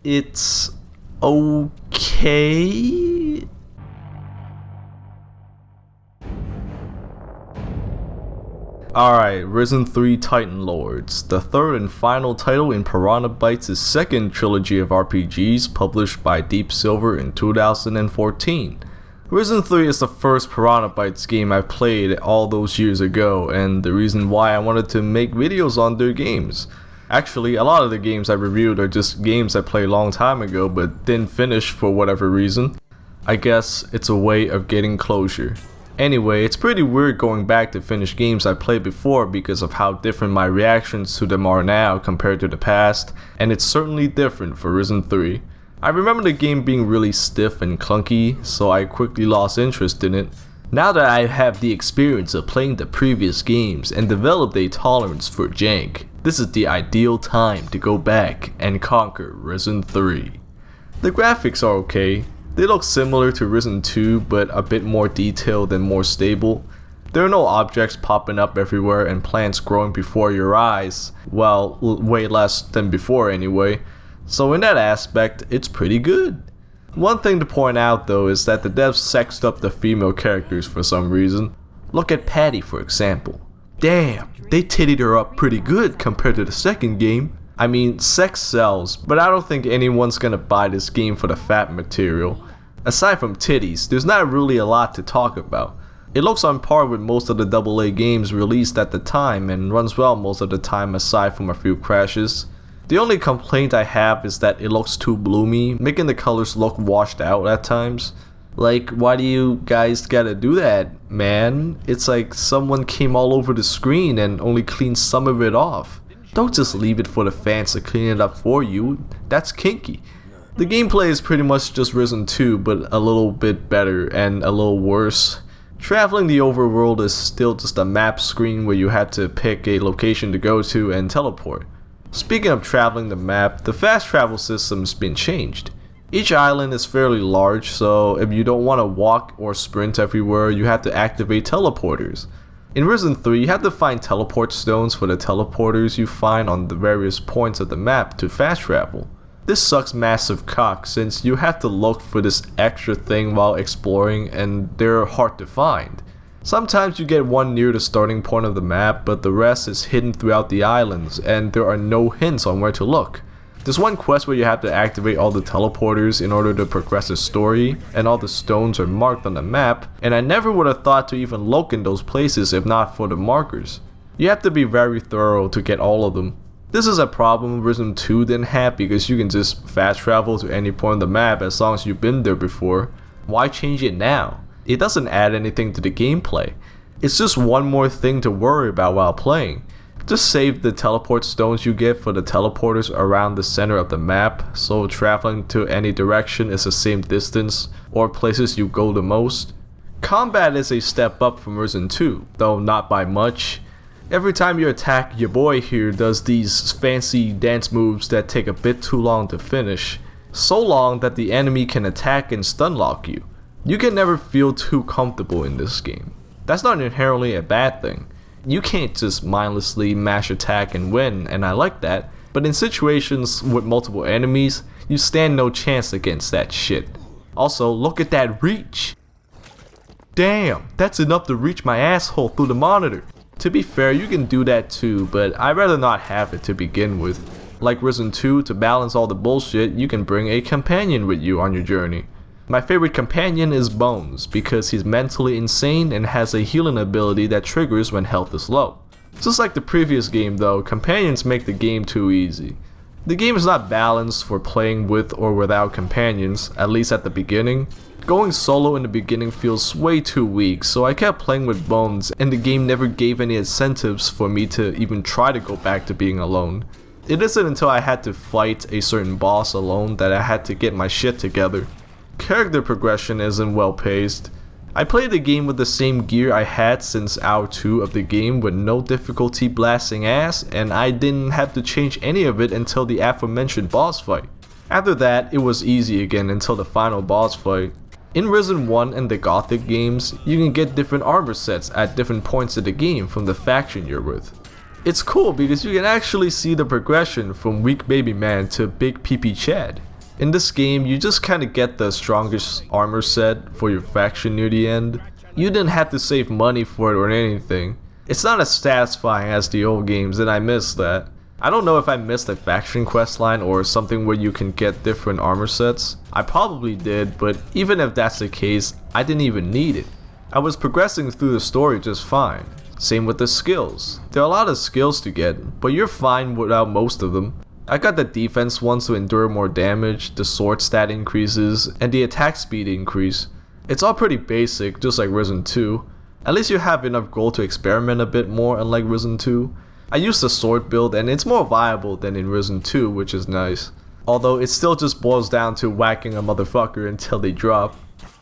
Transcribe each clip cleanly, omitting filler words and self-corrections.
It's okay. Alright, Risen 3 Titan Lords, the third and final title in Piranha Bytes' second trilogy of RPGs published by Deep Silver in 2014. Risen 3 is the first Piranha Bytes game I played all those years ago, and the reason why I wanted to make videos on their games. Actually, a lot of the games I reviewed are just games I played a long time ago but didn't finish for whatever reason. I guess it's a way of getting closure. Anyway, it's pretty weird going back to finish games I played before because of how different my reactions to them are now compared to the past, and it's certainly different for Risen 3. I remember the game being really stiff and clunky, so I quickly lost interest in it. Now that I have the experience of playing the previous games and developed a tolerance for jank, this is the ideal time to go back and conquer Risen 3. The graphics are okay. They look similar to Risen 2 but a bit more detailed and more stable. There are no objects popping up everywhere and plants growing before your eyes, well, way less than before anyway, so in that aspect it's pretty good. One thing to point out though is that the devs sexed up the female characters for some reason. Look at Patty for example. Damn, they tittied her up pretty good compared to the second game. I mean, sex sells, but I don't think anyone's gonna buy this game for the fat material. Aside from titties, there's not really a lot to talk about. It looks on par with most of the AA games released at the time and runs well most of the time aside from a few crashes. The only complaint I have is that it looks too bloomy, making the colors look washed out at times. Like, why do you guys gotta do that, man? It's like someone came all over the screen and only cleaned some of it off. Don't just leave it for the fans to clean it up for you, that's kinky. The gameplay is pretty much just Risen 2 but a little bit better and a little worse. Traveling the overworld is still just a map screen where you have to pick a location to go to and teleport. Speaking of traveling the map, the fast travel system's been changed. Each island is fairly large, so if you don't want to walk or sprint everywhere, you have to activate teleporters. In Risen 3, you have to find teleport stones for the teleporters you find on the various points of the map to fast travel. This sucks massive cock since you have to look for this extra thing while exploring and they're hard to find. Sometimes you get one near the starting point of the map, but the rest is hidden throughout the islands and there are no hints on where to look. There's one quest where you have to activate all the teleporters in order to progress the story, and all the stones are marked on the map, and I never would have thought to even look in those places if not for the markers. You have to be very thorough to get all of them. This is a problem Risen 2 didn't have because you can just fast travel to any point on the map as long as you've been there before. Why change it now? It doesn't add anything to the gameplay. It's just one more thing to worry about while playing. Just save the teleport stones you get for the teleporters around the center of the map, so traveling to any direction is the same distance or places you go the most. Combat is a step up from Risen 2, though not by much. Every time you attack, your boy here does these fancy dance moves that take a bit too long to finish. So long that the enemy can attack and stun lock you. You can never feel too comfortable in this game. That's not inherently a bad thing. You can't just mindlessly mash attack and win, and I like that, but in situations with multiple enemies, you stand no chance against that shit. Also, look at that reach! Damn, that's enough to reach my asshole through the monitor. To be fair, you can do that too, but I'd rather not have it to begin with. Like Risen 2, to balance all the bullshit, you can bring a companion with you on your journey. My favorite companion is Bones, because he's mentally insane and has a healing ability that triggers when health is low. Just like the previous game though, companions make the game too easy. The game is not balanced for playing with or without companions, at least at the beginning. Going solo in the beginning feels way too weak, so I kept playing with Bones and the game never gave any incentives for me to even try to go back to being alone. It isn't until I had to fight a certain boss alone that I had to get my shit together. Character progression isn't well paced. I played the game with the same gear I had since hour 2 of the game with no difficulty blasting ass, and I didn't have to change any of it until the aforementioned boss fight. After that, it was easy again until the final boss fight. In Risen 1 and the Gothic games, you can get different armor sets at different points of the game from the faction you're with. It's cool because you can actually see the progression from weak baby man to big PP Chad. In this game, you just kinda get the strongest armor set for your faction near the end. You didn't have to save money for it or anything. It's not as satisfying as the old games, and I miss that. I don't know if I missed a faction questline or something where you can get different armor sets. I probably did, but even if that's the case, I didn't even need it. I was progressing through the story just fine. Same with the skills. There are a lot of skills to get, but you're fine without most of them. I got the defense ones to endure more damage, the sword stat increases, and the attack speed increase. It's all pretty basic, just like Risen 2. At least you have enough gold to experiment a bit more, unlike Risen 2. I used the sword build and it's more viable than in Risen 2, which is nice. Although it still just boils down to whacking a motherfucker until they drop.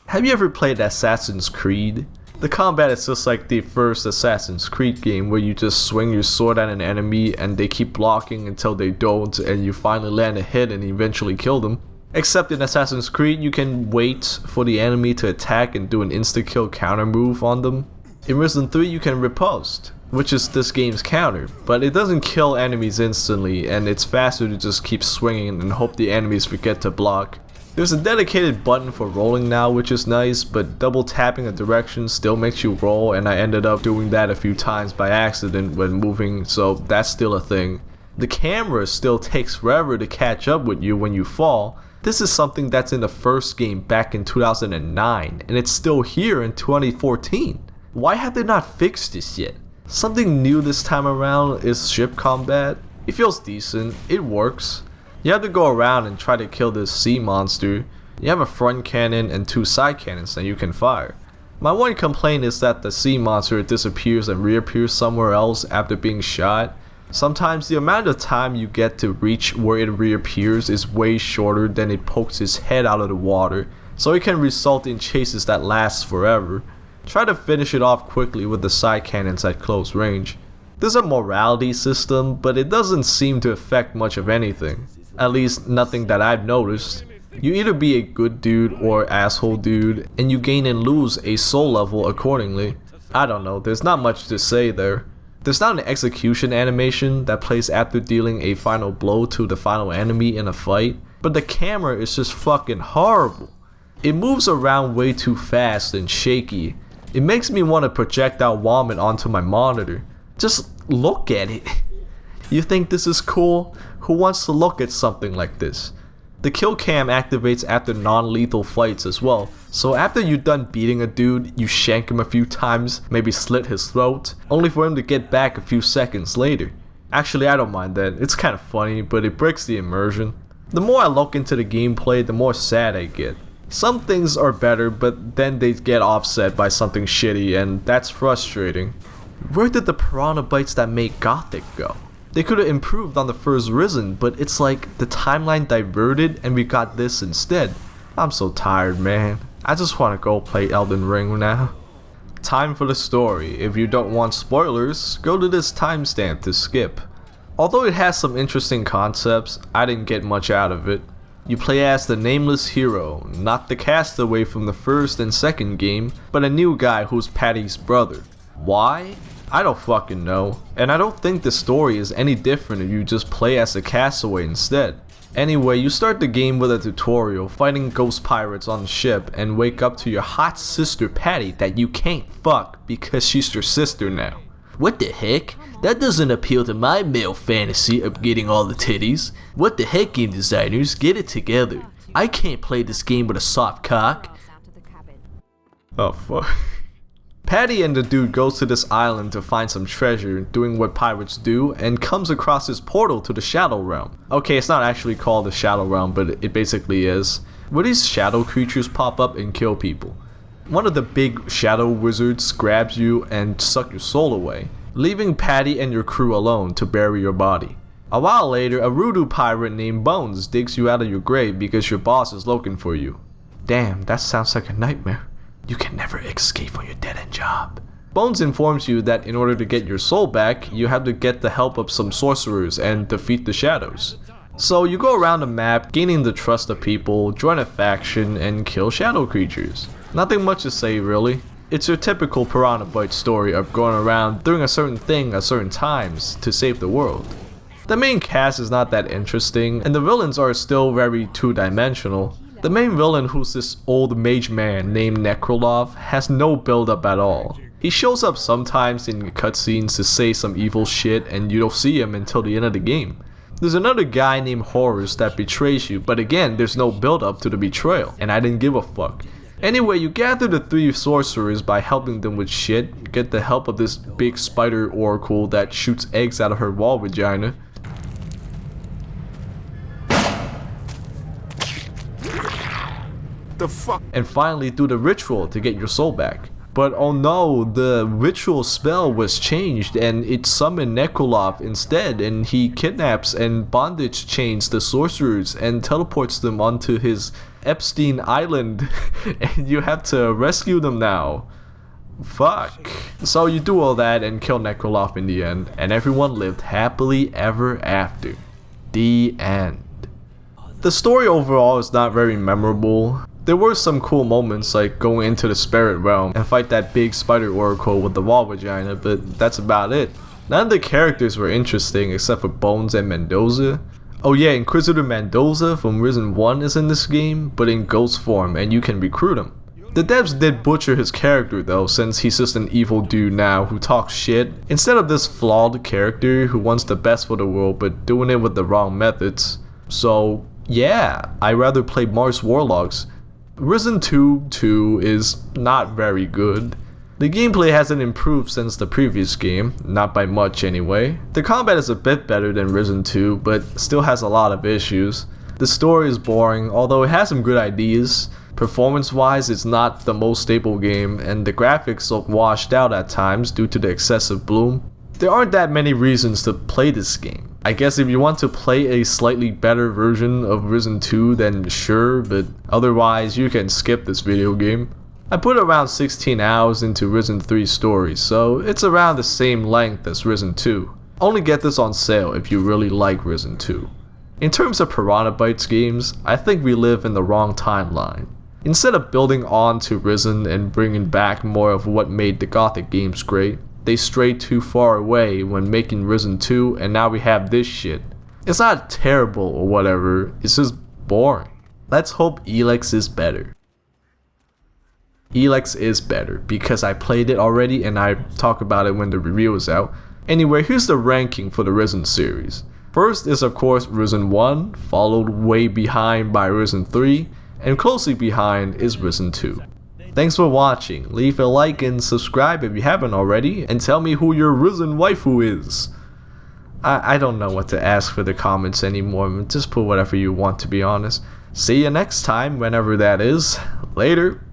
Have you ever played Assassin's Creed? The combat is just like the first Assassin's Creed game where you just swing your sword at an enemy and they keep blocking until they don't and you finally land a hit and eventually kill them. Except in Assassin's Creed you can wait for the enemy to attack and do an insta-kill counter move on them. In Risen 3 you can riposte, which is this game's counter, but it doesn't kill enemies instantly and it's faster to just keep swinging and hope the enemies forget to block. There's a dedicated button for rolling now, which is nice, but double tapping a direction still makes you roll, and I ended up doing that a few times by accident when moving, so that's still a thing. The camera still takes forever to catch up with you when you fall. This is something that's in the first game back in 2009, and it's still here in 2014. Why have they not fixed this yet? Something new this time around is ship combat. It feels decent, it works. You have to go around and try to kill this sea monster. You have a front cannon and 2 side cannons that you can fire. My one complaint is that the sea monster disappears and reappears somewhere else after being shot. Sometimes the amount of time you get to reach where it reappears is way shorter than it pokes its head out of the water, so it can result in chases that last forever. Try to finish it off quickly with the side cannons at close range. There's a morality system, but it doesn't seem to affect much of anything. At least nothing that I've noticed. You either be a good dude or asshole dude, and you gain and lose a soul level accordingly. I don't know, there's not much to say there. There's not an execution animation that plays after dealing a final blow to the final enemy in a fight, but the camera is just fucking horrible. It moves around way too fast and shaky. It makes me want to projectile vomit onto my monitor. Just look at it. You think this is cool? Who wants to look at something like this? The kill cam activates after non-lethal fights as well, so after you're done beating a dude, you shank him a few times, maybe slit his throat, only for him to get back a few seconds later. Actually, I don't mind that, it's kind of funny, but it breaks the immersion. The more I look into the gameplay, the more sad I get. Some things are better, but then they get offset by something shitty, and that's frustrating. Where did the piranha bytes that made Gothic go? They could have improved on the first Risen, but it's like the timeline diverted and we got this instead. I'm so tired, man. I just want to go play Elden Ring now. Time for the story. If you don't want spoilers, go to this timestamp to skip. Although it has some interesting concepts, I didn't get much out of it. You play as the nameless hero, not the castaway from the first and second game, but a new guy who's Patty's brother. Why? I don't fucking know, and I don't think the story is any different if you just play as a castaway instead. Anyway, you start the game with a tutorial fighting ghost pirates on the ship and wake up to your hot sister Patty that you can't fuck because she's your sister now. What the heck? That doesn't appeal to my male fantasy of getting all the titties. What the heck, game designers, get it together. I can't play this game with a soft cock. Oh fuck. Patty and the dude goes to this island to find some treasure, doing what pirates do, and comes across this portal to the Shadow Realm. Okay, it's not actually called the Shadow Realm, but it basically is. Where these shadow creatures pop up and kill people. One of the big shadow wizards grabs you and sucks your soul away, leaving Patty and your crew alone to bury your body. A while later, a voodoo pirate named Bones digs you out of your grave because your boss is looking for you. Damn, that sounds like a nightmare. You can never escape from your dead-end job. Bones informs you that in order to get your soul back, you have to get the help of some sorcerers and defeat the shadows. So you go around the map, gaining the trust of people, join a faction, and kill shadow creatures. Nothing much to say really. It's your typical Piranha Bytes story of going around doing a certain thing at certain times to save the world. The main cast is not that interesting, and the villains are still very two-dimensional. The main villain, who's this old mage man named Necrolov, has no build-up at all. He shows up sometimes in cutscenes to say some evil shit, and you don't see him until the end of the game. There's another guy named Horus that betrays you, but again, there's no build-up to the betrayal, and I didn't give a fuck. Anyway, you gather the 3 sorcerers by helping them with shit, get the help of this big spider oracle that shoots eggs out of her wall vagina. The fuck? And finally do the ritual to get your soul back. But oh no, the ritual spell was changed and it summoned Necrolov instead, and he kidnaps and bondage chains the sorcerers and teleports them onto his Epstein Island and you have to rescue them now. Fuck. So you do all that and kill Necrolov in the end, and everyone lived happily ever after. The end. The story overall is not very memorable. There were some cool moments like going into the spirit realm and fight that big spider oracle with the wall vagina, but that's about it. None of the characters were interesting except for Bones and Mendoza. Oh yeah, Inquisitor Mendoza from Risen 1 is in this game, but in ghost form, and you can recruit him. The devs did butcher his character though, since he's just an evil dude now who talks shit, instead of this flawed character who wants the best for the world but doing it with the wrong methods. So yeah, I'd rather play Mars Warlocks. Risen 2 is not very good. The gameplay hasn't improved since the previous game, not by much anyway. The combat is a bit better than Risen 2, but still has a lot of issues. The story is boring, although it has some good ideas. Performance-wise, it's not the most stable game, and the graphics look washed out at times due to the excessive bloom. There aren't that many reasons to play this game. I guess if you want to play a slightly better version of Risen 2, then sure, but otherwise you can skip this video game. I put around 16 hours into Risen 3 story, so it's around the same length as Risen 2. Only get this on sale if you really like Risen 2. In terms of Piranha Bytes games, I think we live in the wrong timeline. Instead of building on to Risen and bringing back more of what made the Gothic games great, they strayed too far away when making Risen 2, and now we have this shit. It's not terrible or whatever, it's just boring. Let's hope Elex is better. Elex is better, because I played it already and I talk about it when the review is out. Anyway, here's the ranking for the Risen series. First is of course Risen 1, followed way behind by Risen 3, and closely behind is Risen 2. Thanks for watching, leave a like and subscribe if you haven't already, and tell me who your Risen waifu is. I don't know what to ask for the comments anymore, just put whatever you want to be honest. See you next time, whenever that is. Later.